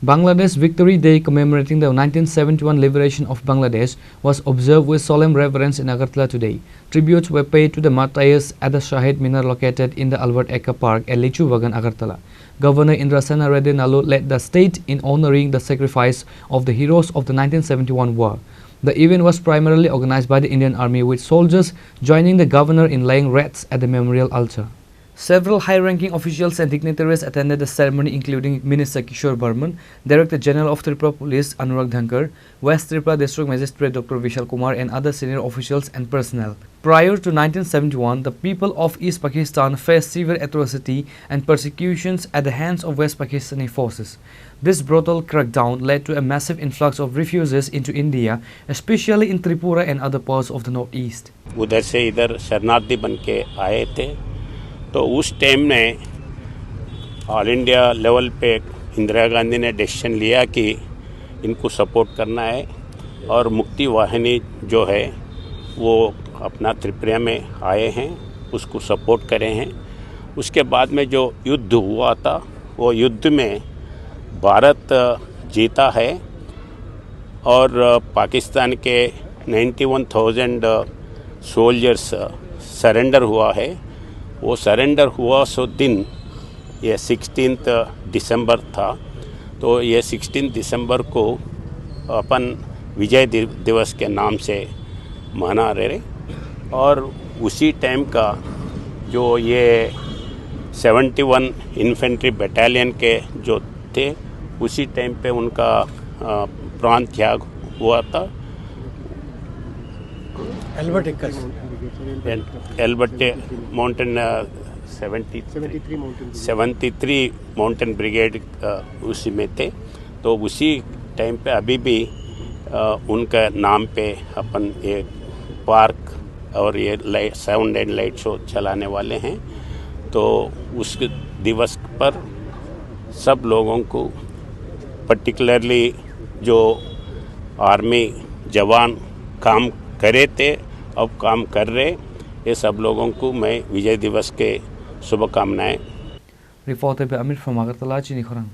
Bangladesh Victory Day commemorating the 1971 liberation of Bangladesh was observed with solemn reverence in Agartala today. Tributes were paid to the martyrs at the Shahid Minar located in the Albert Eka Park at Lichu Bagan, Agartala. Governor Indrasena Reddy Nalu led the state in honoring the sacrifice of the heroes of the 1971 war. The event was primarily organized by the Indian Army, with soldiers joining the governor in laying wreaths at the memorial altar. Several high-ranking officials and dignitaries attended the ceremony, including Minister Kishore Burman, Director General of Tripura Police Anurag Dhankar, West Tripura District Magistrate Dr. Vishal Kumar, and other senior officials and personnel. Prior to 1971, the people of East Pakistan faced severe atrocity and persecutions at the hands of West Pakistani forces. This brutal crackdown led to a massive influx of refugees into India, especially in Tripura and other parts of the northeast. उधर से इधर शरणार्थी बन के आए थे, तो उस टाइम में ऑल इंडिया लेवल पे इंदिरा गांधी ने डिसीजन लिया कि इनको सपोर्ट करना है, और मुक्ति वाहिनी जो है वो अपना त्रिपुरा में आए हैं, उसको सपोर्ट करे हैं। उसके बाद में जो युद्ध हुआ था, वो युद्ध में भारत जीता है और पाकिस्तान के 91,000 सोल्जर्स सरेंडर हुआ है। वो सरेंडर हुआ सो दिन ये 16 दिसंबर था, तो ये 16 दिसंबर को अपन विजय दिवस के नाम से मना रहे। और उसी टाइम का जो ये 71 इन्फेंट्री बटालियन के जो थे, उसी टाइम पे उनका प्राण त्याग हुआ था। एल्बर्ट माउंटेन 73 माउंटेन ब्रिगेड उसी में थे, तो उसी टाइम पे अभी भी उनका नाम पे अपन ये पार्क और ये साउंड एंड लाइट शो चलाने वाले हैं। तो उस दिवस पर सब लोगों को, पर्टिकुलरली जो आर्मी जवान काम करे थे, अब काम कर रहे, ये सब लोगों को मैं विजय दिवस के शुभकामनाएं। Reported by Amir from Agartala, Chini Khorang.